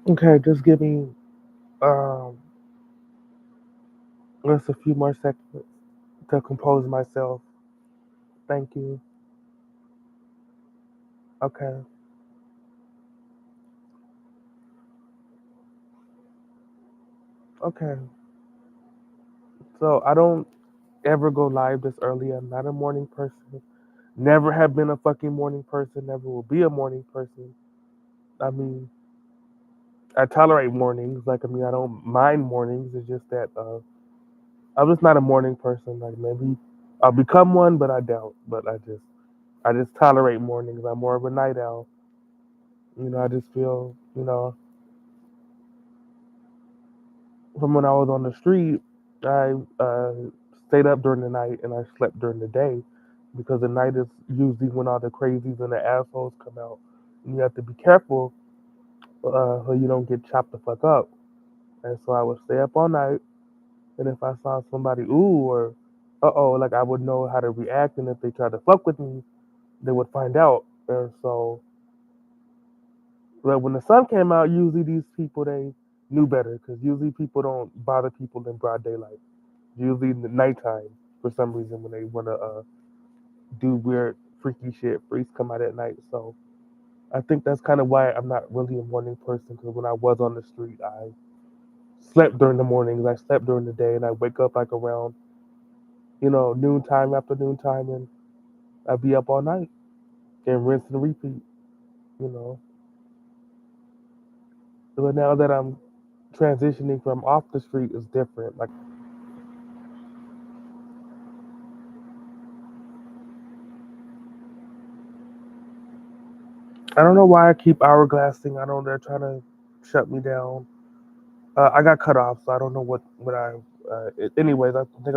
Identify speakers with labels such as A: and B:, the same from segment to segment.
A: Okay, just give me just a few more seconds to compose myself. Thank you. Okay. Okay. So I don't ever go live this early. I'm not a morning person. Never have been a fucking morning person. Never will be a morning person. I mean, I tolerate mornings. Like, I mean, I don't mind mornings. It's just that I'm just not a morning person. Like, maybe I'll become one, but I doubt. But I just tolerate mornings. I'm more of a night owl. I just feel, from when I was on the street, I stayed up during the night and I slept during the day because the night is usually when all the crazies and the assholes come out. And you have to be careful so you don't get chopped the fuck up. And so I would stay up all night, and if I saw somebody ooh or like I would know how to react, and if they tried to fuck with me, they would find out. And so, but when the sun came out, usually these people they knew better because usually people don't bother people in broad daylight. Usually in the nighttime for some reason when they want to do weird, freaky shit. Freaks come out at night. So I think that's kind of why I'm not really a morning person because when I was on the street, I slept during the mornings, I slept during the day, and I wake up like around, noontime, afternoon time, and I'd be up all night and rinse and repeat, you know. But now that I'm transitioning from off the street, it's different. Like, I don't know why I keep hourglassing. I don't. They're trying to shut me down. I got cut off, so I don't know what I. Anyways, I think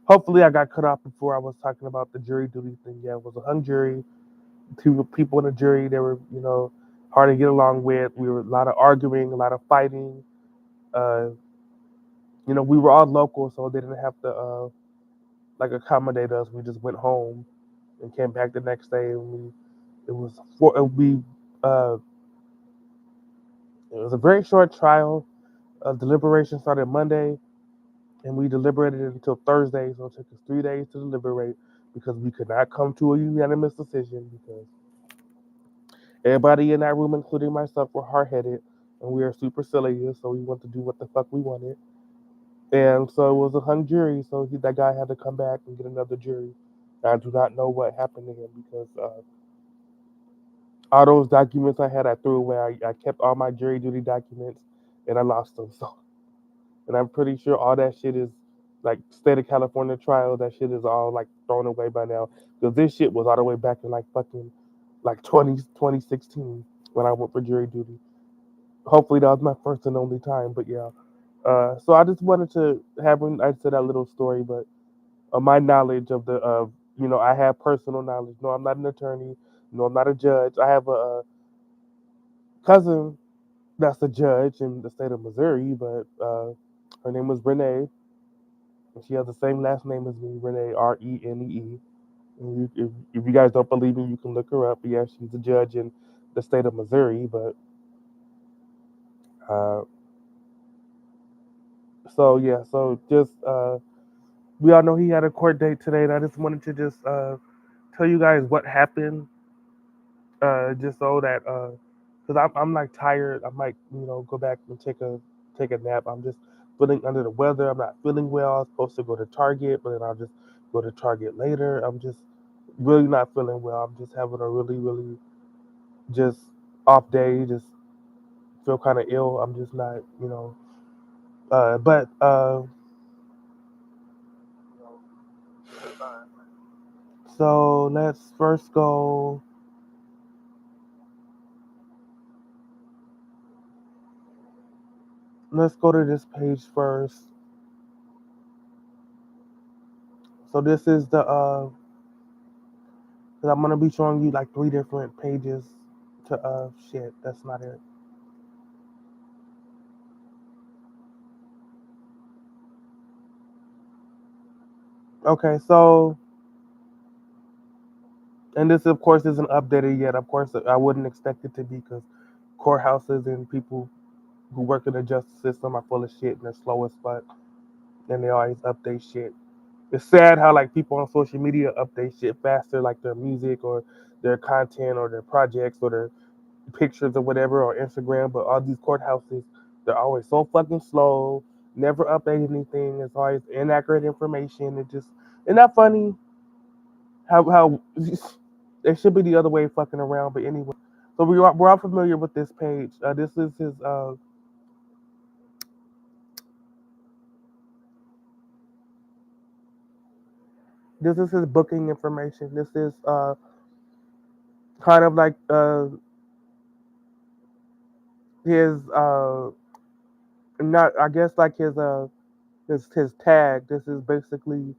A: hopefully I got cut off before I was talking about the jury duty thing. Yeah, it was a hung jury. Two people in the jury. They were, hard to get along with. We were a lot of arguing, a lot of fighting. Uh, we were all local, so they didn't have to like accommodate us. We just went home and came back the next day, and it was for we uh, it was a very short trial. Deliberation started Monday, and we deliberated until Thursday. So it took us 3 days to deliberate because we could not come to a unanimous decision because everybody in that room, including myself, were hard headed and we are supercilious. So we wanted to do what the fuck we wanted. And so it was a hung jury. So that guy had to come back and get another jury. I do not know what happened to him because all those documents I had, I threw away. I kept all my jury duty documents and I lost them. So, and I'm pretty sure all that shit is like state of California trial. That shit is all like thrown away by now because this shit was all the way back in like fucking like 2016 when I went for jury duty. Hopefully that was my first and only time. But yeah, so I just wanted to have I said that little story, but my knowledge of I have personal knowledge. No, I'm not an attorney. No, I'm not a judge. I have a cousin that's a judge in the state of Missouri, but her name was Renee, and she has the same last name as me, Renee, Renee. And if you guys don't believe me, you can look her up. Yeah, she's a judge in the state of Missouri, but uh, so yeah, so just we all know he had a court date today, and I just wanted to just tell you guys what happened. just so that because I'm like tired. I might go back and take a nap. I'm just feeling under the weather. I'm not feeling well. I was supposed to go to Target, but then I'll just go to Target later. I'm just really not feeling well. I'm just having a really just off day. Just feel kind of ill. I'm just not. But so let's first go. Let's go to this page first. So this is the 'cause I'm gonna be showing you like three different pages to shit. That's not it. Okay, so and this of course isn't updated yet. Of course, I wouldn't expect it to be because courthouses and people who work in the justice system are full of shit and they're slow as fuck and they always update shit. It's sad how like people on social media update shit faster, like their music or their content or their projects or their pictures or whatever or Instagram, but all these courthouses, they're always so fucking slow, never update anything. It's always inaccurate information. It just isn't that funny how it should be the other way fucking around. But anyway, so we're all familiar with this page. This is his booking information. This is kind of like his not I guess like his tag. This is basically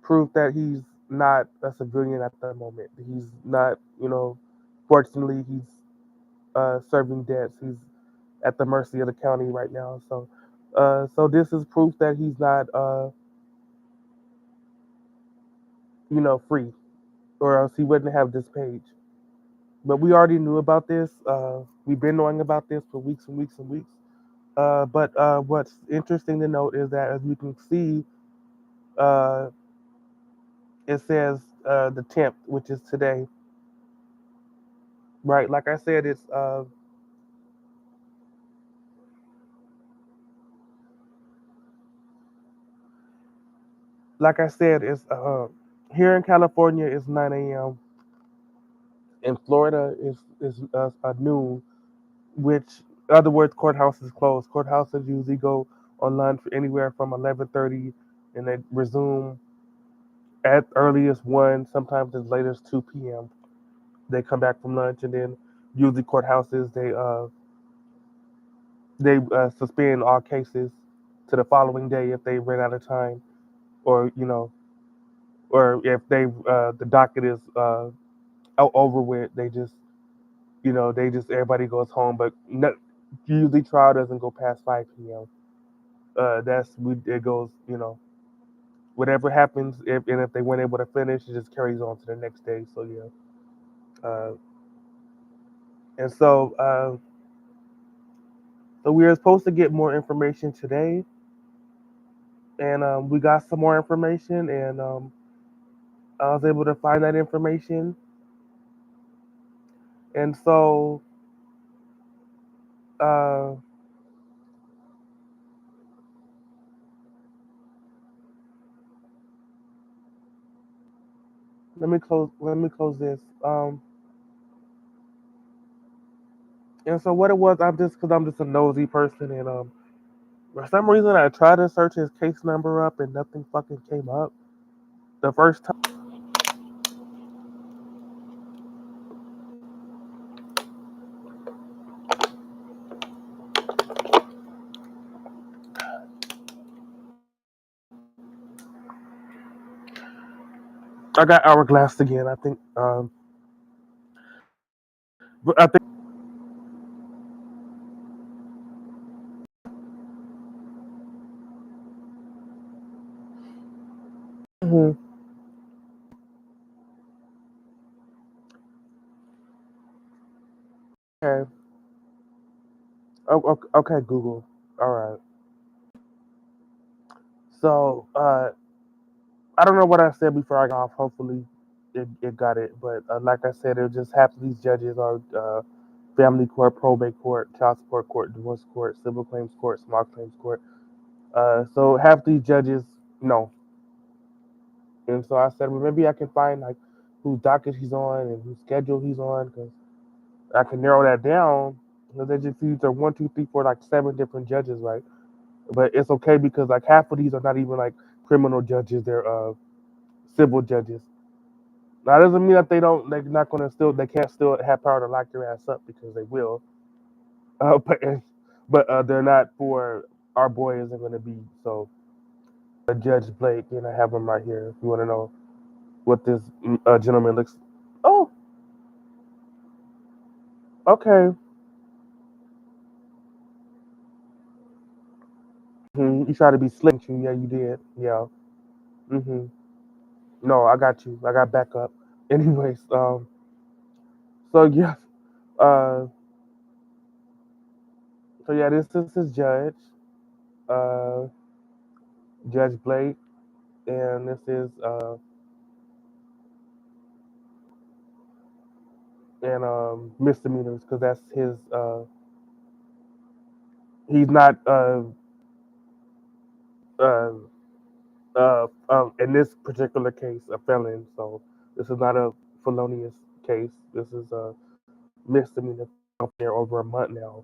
A: proof that he's not a civilian at the moment. He's not, fortunately, he's serving debts. He's at the mercy of the county right now. So this is proof that he's not, free, or else he wouldn't have this page. But we already knew about this. We've been knowing about this for weeks and weeks and weeks. But what's interesting to note is that, as you can see, uh, it says the 10th, which is today, right? Like I said, it's here in California it's 9 a.m. In Florida is noon, which in other words courthouses close. Courthouses usually go on lunch anywhere from 11:30, and they resume at earliest 1, sometimes as late as 2 p.m. They come back from lunch, and then usually courthouses they suspend all cases to the following day if they ran out of time, or or if the docket is over with. They just everybody goes home, but usually trial doesn't go past 5 p.m. It goes, whatever happens, if they weren't able to finish, it just carries on to the next day. So yeah, and so we were supposed to get more information today, and we got some more information, and I was able to find that information, and so uh, let me close this. And so what it was, I'm just a nosy person, and for some reason I tried to search his case number up, and nothing fucking came up. The first time I got hourglass again, I think. But I think. Mhm. Okay. Okay, Google. All right. So I don't know what I said before I got off. Hopefully, it got it. But like I said, it just half of these judges are family court, probate court, child support court, divorce court, civil claims court, small claims court. So half these judges no. And so I said, well, maybe I can find like whose docket he's on and whose schedule he's on, because I can narrow that down. You know, they just these are one, two, three, four, like seven different judges, right? But it's okay because like half of these are not even like criminal judges; they're civil judges. Now that doesn't mean that they're not gonna still, they can't still have power to lock your ass up because they will. Uh, but but they're not for our boy isn't gonna be so. Judge Blake, and I have him right here. If you want to know what this gentleman looks. Oh, okay. You tried to be slick. Yeah, you did. Yeah. hmm No, I got you. I got backup. Anyways, so yeah, uh, so yeah, this is his judge, uh, Judge Blake, and this is and misdemeanors because that's his. He's not uh, in this particular case a felon, so this is not a felonious case. This is a misdemeanor there over a month now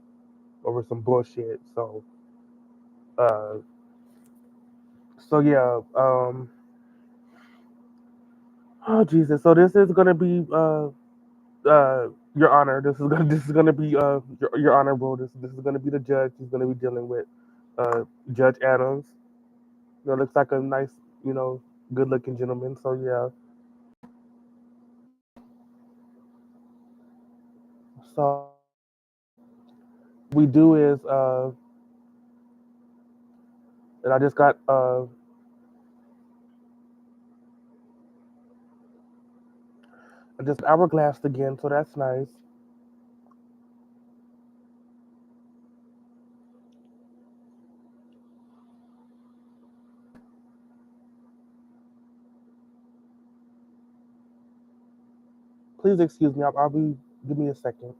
A: over some bullshit. Uh, so yeah, oh Jesus, so this is gonna be Your Honor. This is gonna be your honorable. This is gonna be the judge. He's gonna be dealing with Judge Adams. You know, looks like a nice, you know, good looking gentleman. So yeah, so we do is and I just got just hourglassed again, so that's nice. Please excuse me. I'll be. Give me a second.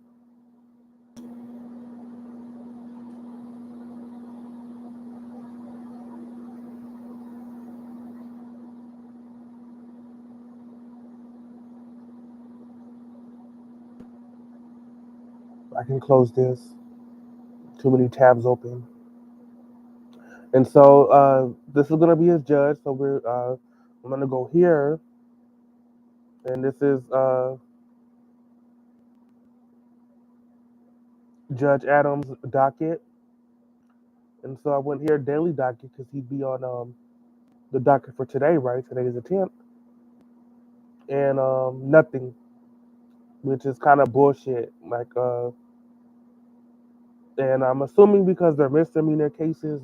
A: I can close this. Too many tabs open. And so this is gonna be his judge. So I'm gonna go here, and this is Judge Adams' docket. And so I went here daily docket because he'd be on the docket for today, right? Today is the 10th, and nothing, which is kind of bullshit. Like and I'm assuming because they're misdemeanor cases,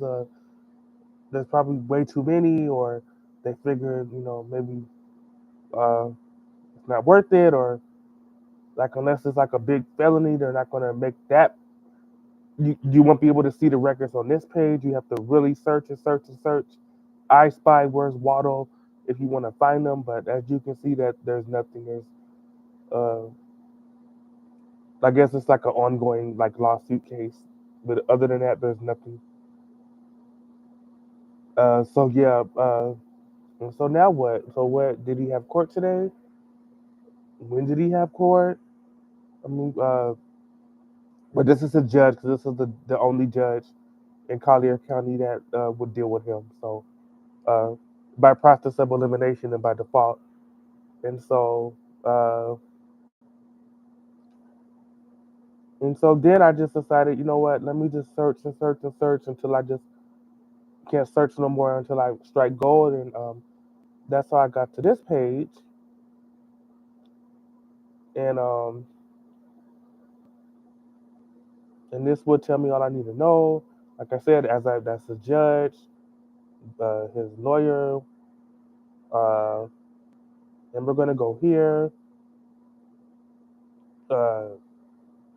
A: there's probably way too many, or they figured, you know, maybe uh, it's not worth it, or like unless it's like a big felony, they're not gonna make that. You won't be able to see the records on this page. You have to really search and search and search. I spy where's Waddle if you want to find them, but as you can see that there's nothing. There's uh, I guess it's like an ongoing like lawsuit case, but other than that, there's nothing. So yeah. So now what? So what did he have court today? When did he have court? I mean, but this is a judge because this is the only judge in Collier County that would deal with him. So uh, by process of elimination and by default. And so uh, and so then I just decided, you know what? Let me just search and search and search until I just can't search no more until I strike gold. And that's how I got to this page. And and this would tell me all I need to know. Like I said, that's the judge, his lawyer, uh, and we're gonna go here. Uh,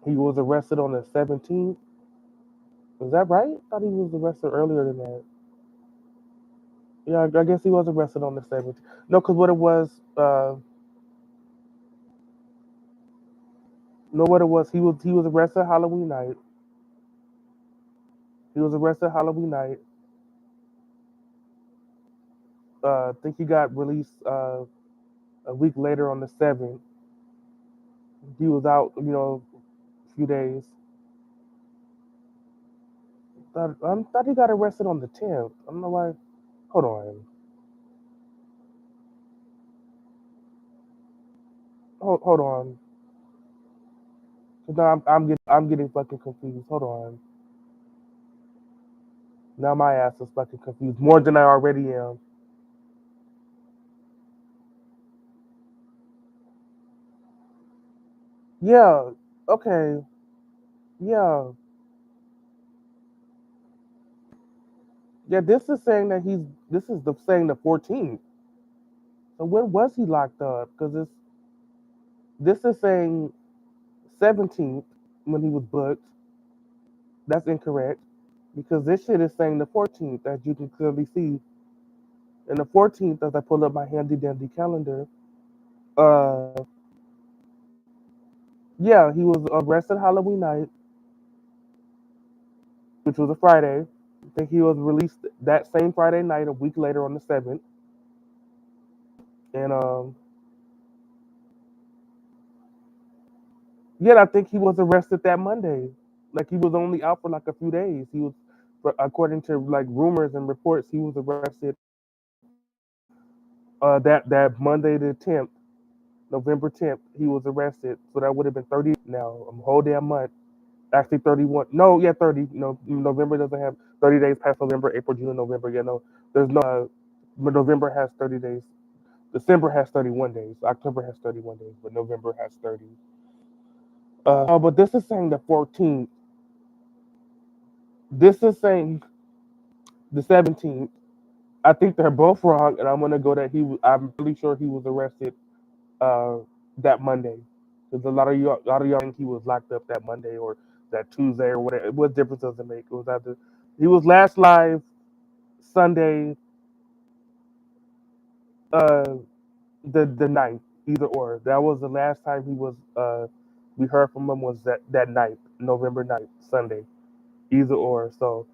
A: he was arrested on the 17th. Is that right? I thought he was arrested earlier than that. Yeah, I guess he was arrested on the 17th. No, because what it was, Know what it was? He was arrested Halloween night. He was arrested Halloween night. I think he got released a week later on the 7th. He was out, a few days. Thought he got arrested on the 10th. I don't know why. Hold on. Hold on. No, I'm getting fucking confused. Hold on. Now my ass is fucking confused more than I already am. Yeah. Okay. Yeah. Yeah. This is saying that he's. This is the saying the 14th. So when was he locked up? Because this is saying 17th when he was booked. That's incorrect because this shit is saying the 14th, as you can clearly see. And the 14th, as I pull up my handy dandy calendar, uh, yeah, he was arrested Halloween night, which was a Friday. I think he was released that same Friday night, a week later on the 7th. And yeah, I think he was arrested that Monday. Like he was only out for like a few days. He was, according to like rumors and reports, he was arrested that Monday the 10th, November 10th. He was arrested, so that would have been 30 now, a whole damn month. Actually, 31. No, yeah, 30. No, November doesn't have 30 days past November, April, June, and November. Yeah, no, there's no. But November has 30 days. December has 31 days. October has 31 days, but November has 30. Oh, but this is saying the 14th. This is saying the 17th. I think they're both wrong, and I'm gonna go that I'm pretty sure he was arrested uh, that Monday. Because a lot of y'all think he was locked up that Monday or that Tuesday or whatever. What difference does it make? It was either he was last live Sunday, uh, the ninth, either or. That was the last time he was. We heard from him was that night, November 9th, Sunday, either or. So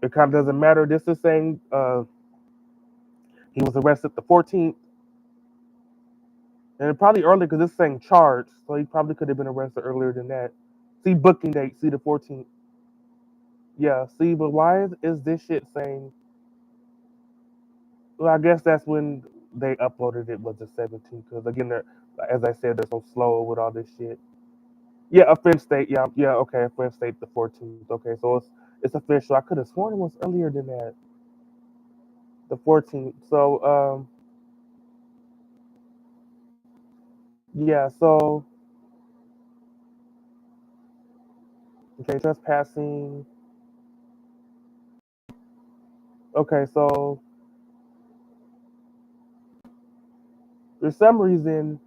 A: it kind of doesn't matter. This is saying he was arrested the 14th, and probably earlier because it's saying charged, so he probably could have been arrested earlier than that. See booking date, see the 14th. Yeah, see, but why is this shit saying? Well, I guess that's when they uploaded it was the 17th. Because again, as I said, they're so slow with all this shit. Yeah, offense state. Yeah, yeah. Okay, offense state the 14th. Okay, so it's official. I could have sworn it was earlier than that, the 14th. So yeah. So okay, trespassing. Okay, so for some reason,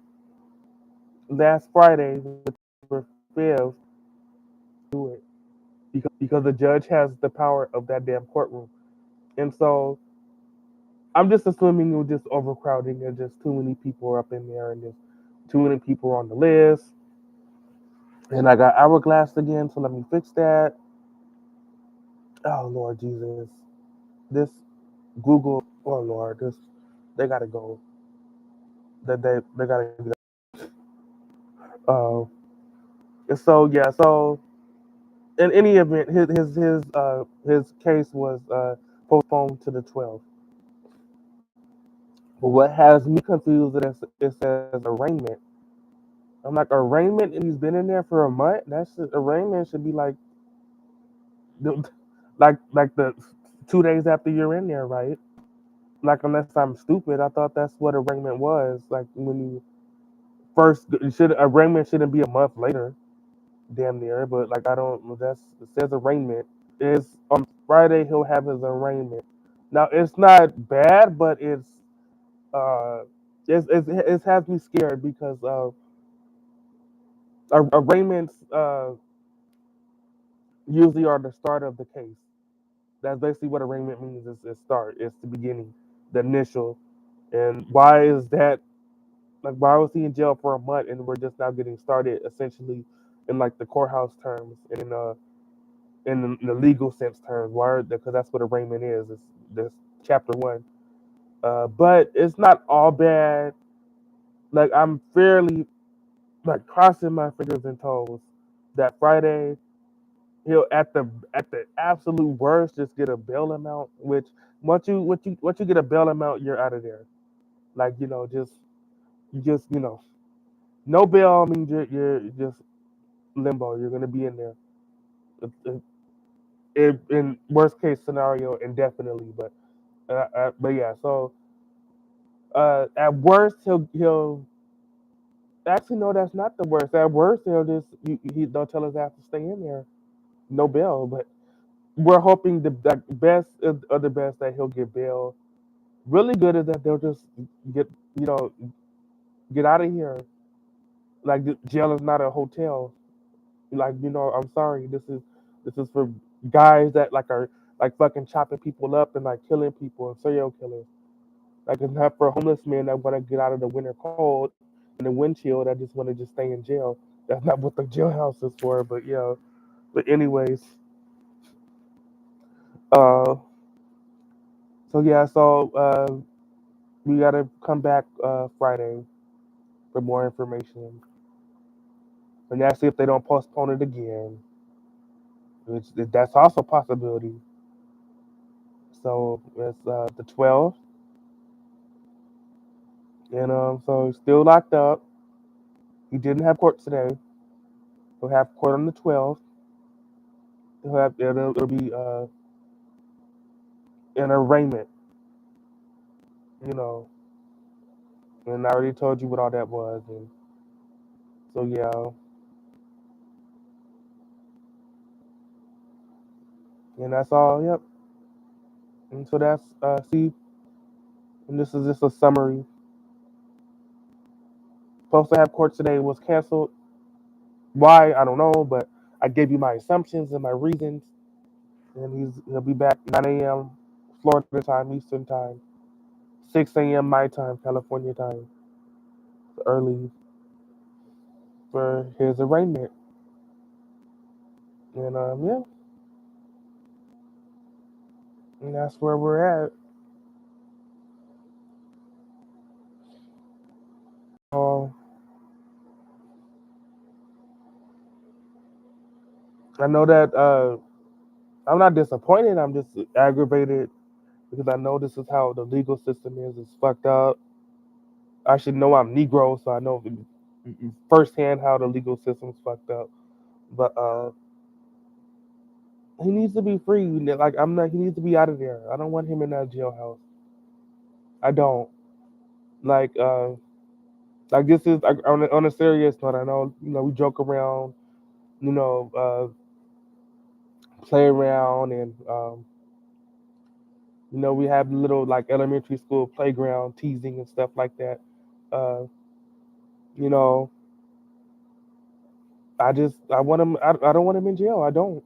A: last Friday, November 5th, do it because the judge has the power of that damn courtroom, and so I'm just assuming it was just overcrowding and just too many people are up in there and just too many people on the list. And I got hourglass again, so let me fix that. Oh Lord Jesus, this Google. Oh Lord, this they gotta go. They gotta do that. And so yeah, so in any event, his case was postponed to the 12th. But what has me confused is it says arraignment. I'm like arraignment, and he's been in there for a month. That's arraignment should be like the 2 days after you're in there, right? Like unless I'm stupid, I thought that's what arraignment was. Like when you first should arraignment shouldn't be a month later, damn near. But like I don't. That's it says arraignment is on Friday. He'll have his arraignment. Now it's not bad, but uh it has me scared because arraignments usually are the start of the case. That's basically what arraignment means. Is start. It's the beginning, the initial. And why is that? Like, why was he in jail for a month and we're just now getting started? Essentially, in like the courthouse terms and in the legal sense terms. Why? Because that's what arraignment is. It's this chapter one. But it's not all bad. Like I'm fairly like crossing my fingers and toes that Friday he'll at the absolute worst just get a bail amount. Which once you get a bail amount, you're out of there. Like just no bail means you're just limbo. You're gonna be in there. In worst case scenario, indefinitely. But yeah. So at worst, he'll actually no. That's not the worst. At worst, they'll tell his ass to stay in there. No bail. But we're hoping the best of the best that he'll get bail. Really good is that they'll just get you know get out of here. Like jail is not a hotel. Like I'm sorry. This is for guys that like are like fucking chopping people up and like killing people and serial killers. Like it's not for homeless men that want to get out of the winter cold and the wind chill that just want to just stay in jail. That's not what the jailhouse is for. But yeah. But anyways, uh, so yeah, so we gotta come back Friday for more information, and that's if they don't postpone it again, which that's also a possibility. So it's the 12th, and so he's still locked up. He didn't have court today. He'll have court on the 12th. It'll be an arraignment, you know, and I already told you what all that was, and so yeah, and that's all. Yep. And so that's see, and this is just a summary. Supposed to have court today was canceled. Why I don't know, but I gave you my assumptions and my reasons, and he'll be back 9 a.m. Florida time, Eastern time, 6 a.m. my time, California time, early for his arraignment, and yeah, and that's where we're at. Um, I know that I'm not disappointed. I'm just aggravated because I know this is how the legal system is. It's fucked up. I should know I'm Negro, so I know firsthand how the legal system's fucked up. But he needs to be free. Like I'm not. He needs to be out of there. I don't want him in that jailhouse. I don't. Like this is like, on a serious note. I know we joke around. You know, play around and we have little like elementary school playground teasing and stuff like that. Uh, you know, I want him. I don't want him in jail. I don't.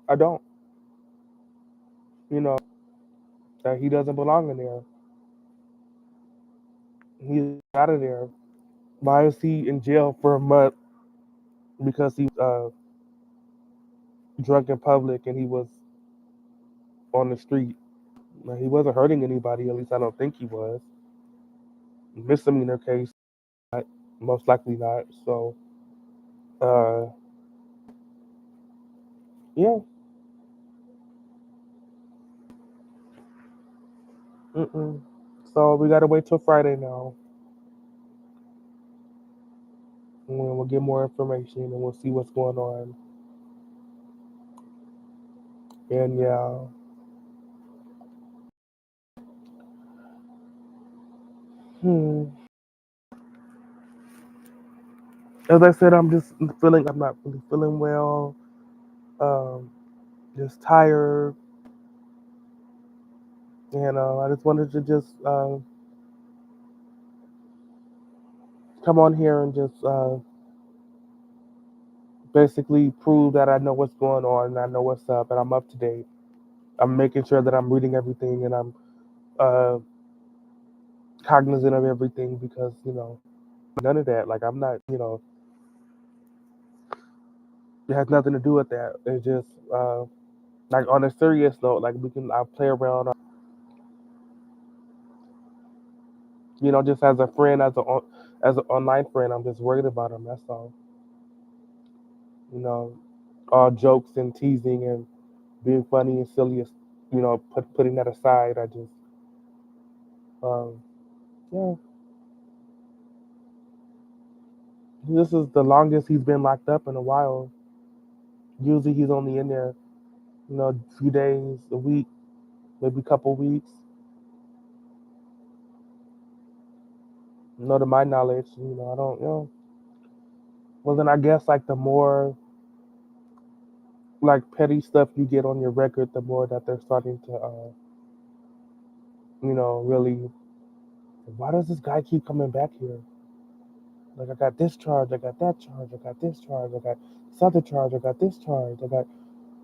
A: I don't. You know that he doesn't belong in there. He's out of there. Why is he in jail for a month? Because he drunk in public and he was on the street. Like, he wasn't hurting anybody. At least I don't think he was. Misdemeanor case, not, most likely not. So, uh, yeah. Mm-mm. So we gotta wait till Friday now, and we'll get more information and we'll see what's going on. And yeah, hmm. As I said, I'm just feeling. I'm not really feeling well. Um, just tired, and I just wanted to just come on here and just basically prove that I know what's going on and I know what's up and I'm up to date. I'm making sure that I'm reading everything and I'm uh, cognizant of everything because none of that. Like I'm not. It has nothing to do with that. It's just like on a serious note, like I play around, just as a friend, as an online friend. I'm just worried about him. That's all. You know, all jokes and teasing and being funny and silly, putting that aside. I just, um, yeah, this is the longest he's been locked up in a while. Usually he's only in there, a few days, a week, maybe a couple weeks. To my knowledge, I don't, well, then I guess like the more like petty stuff you get on your record, the more that they're starting to, really. Why does this guy keep coming back here? Like I got this charge, I got that charge, I got this charge, I got this other charge, I got this charge, I got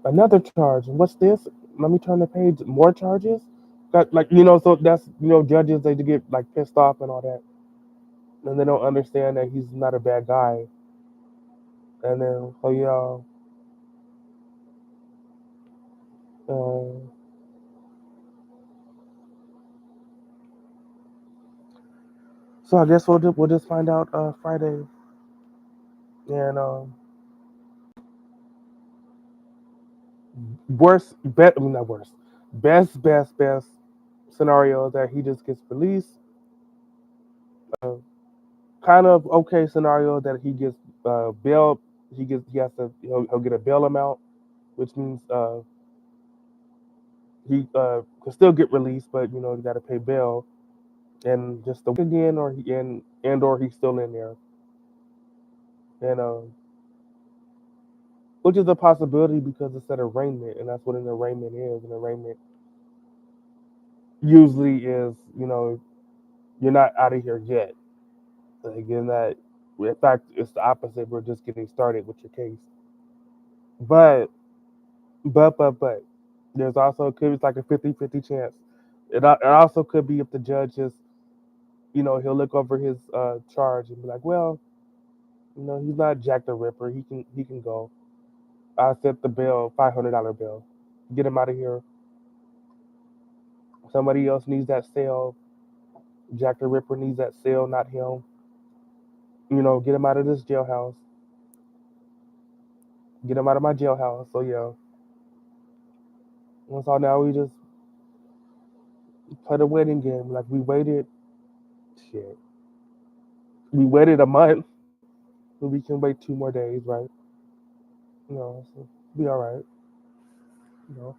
A: another charge, and what's this? Let me turn the page. More charges. Got like so that's judges they get like pissed off and all that, and they don't understand that he's not a bad guy. And then so yeah, uh, so I guess we'll just find out Friday. And worst bet I mean not worst, best scenario that he just gets released. Uh, Kind of okay scenario that he gets bail. He'll get a bail amount, which means he can still get released, but you got to pay bail and just the again, or or he's still in there, and which is a possibility because it's an arraignment, and that's what an arraignment is. An arraignment usually is, you're not out of here yet. Like you're not. In fact, it's the opposite. We're just getting started with your case. But but there's also could be like a 50-50 chance. It also could be if the judge is, he'll look over his charge and be like, well, he's not Jack the Ripper. He can go. I set the bill, $500 bill. Get him out of here. Somebody else needs that sale. Jack the Ripper needs that sale, not him. Get him out of this jailhouse. Get him out of my jailhouse. So yeah. And so now we just play the waiting game. Like we waited, shit. We waited a month. So we can wait 2 more days, right? So be all right. You know.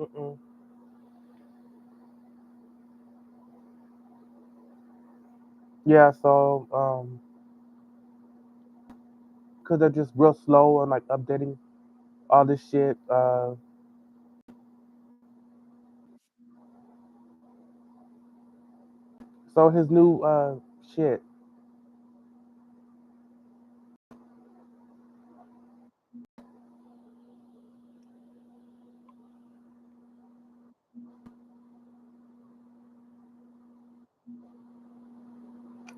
A: Mm-mm. Yeah. So because they're just real slow on like updating all this shit. So his new shit.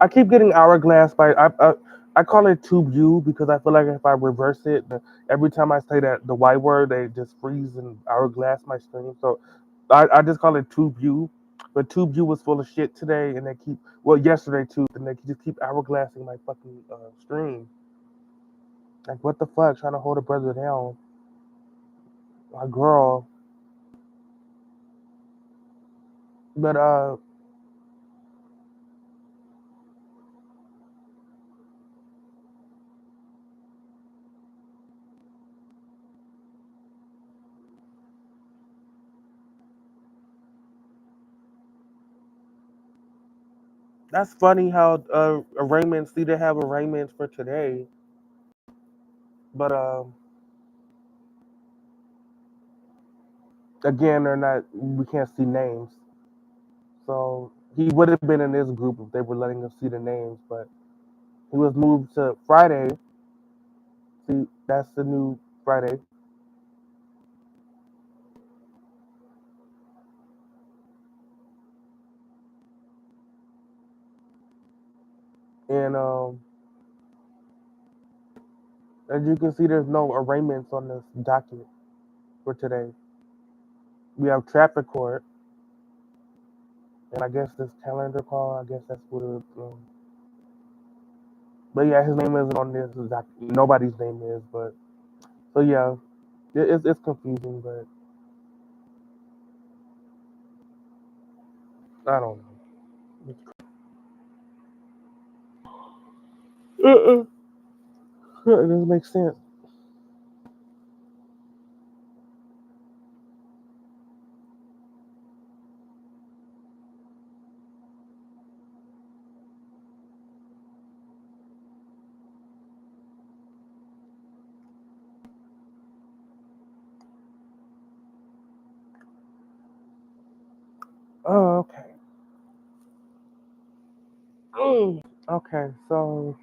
A: I keep getting hourglass by I call it tube U because I feel like if I reverse it, every time I say that the Y word, they just freeze and hourglass my screen. So I just call it tube U. But tube U was full of shit today, and they keep yesterday too, and they just keep hourglassing my fucking stream. Like what the fuck, trying to hold a brother down, my girl. But that's funny how arraignments see they have arraignments for today, but again, they're not. We can't see names. So he would have been in this group if they were letting us see the names, but he was moved to Friday. See, that's the new Friday. And as you can see, there's no arraignments on this docket for today. We have traffic court, and I guess this calendar call. I guess that's what it. But yeah, his name isn't on this. Nobody's name is, but so yeah, it's confusing, but I don't know. It doesn't make sense. Oh, okay. Okay, so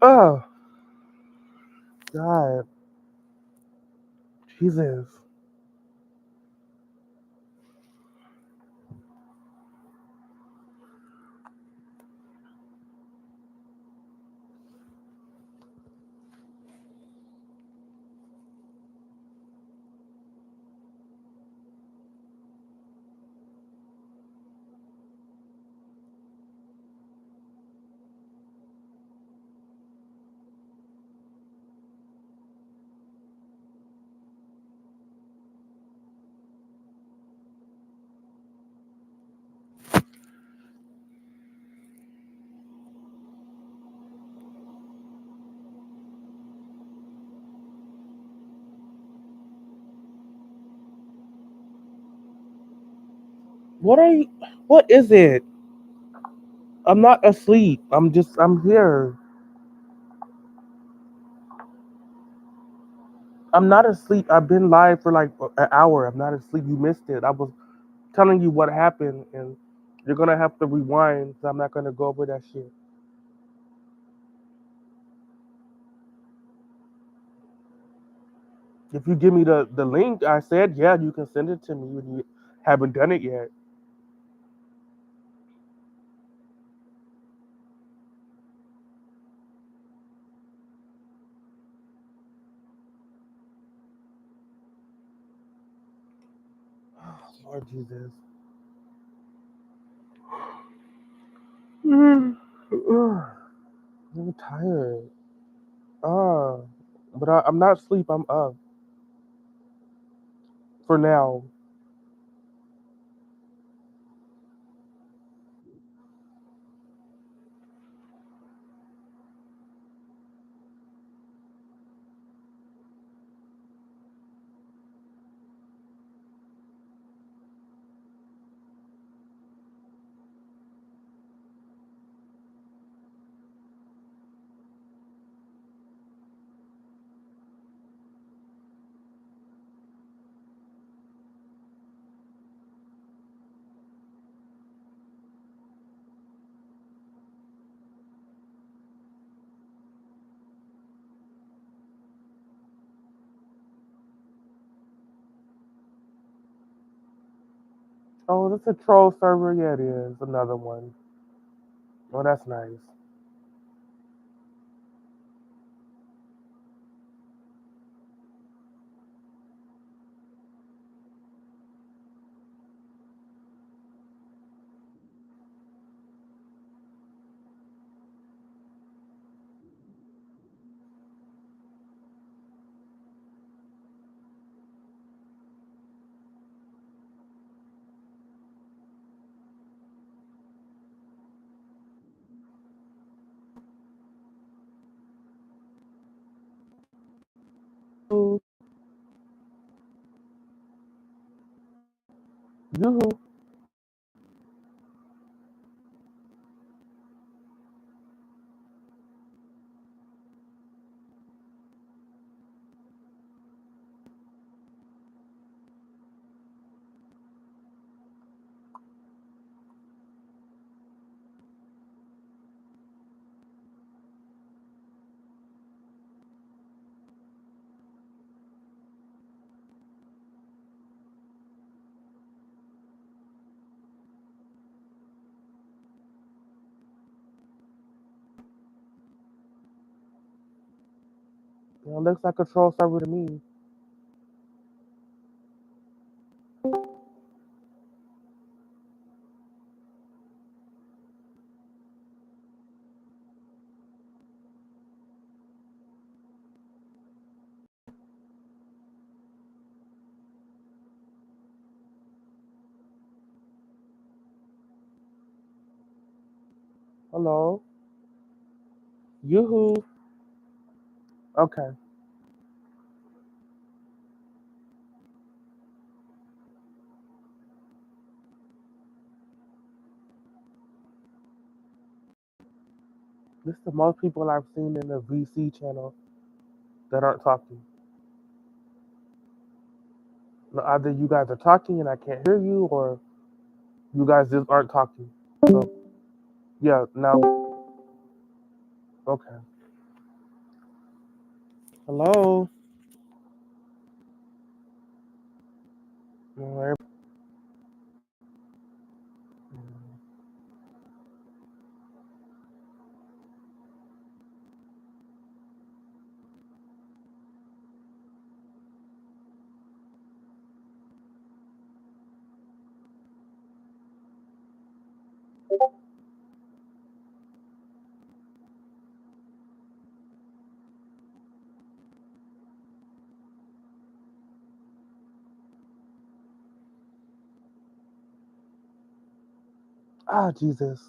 A: oh God, Jesus. What are you? What is it? I'm not asleep. I'm here. I'm not asleep. I've been live for like an hour. I'm not asleep. You missed it. I was telling you what happened, and you're gonna have to rewind. 'Cause I'm not gonna go over that shit. If you give me the link, I said yeah, you can send it to me when you haven't done it yet. Oh, Lord Jesus. I'm tired. Uh, but I'm not asleep. I'm up for now. Oh, that's a troll server. Yeah, it is. Another one. Oh, that's nice. Ooh, yoo-hoo. You know, looks like a troll server to me. Hello. Yoo-hoo. Okay. This is the most people I've seen in the VC channel that aren't talking. Now, either you guys are talking and I can't hear you, or you guys just aren't talking. So, yeah, now, okay. Hello. Alright. Ah, Jesus.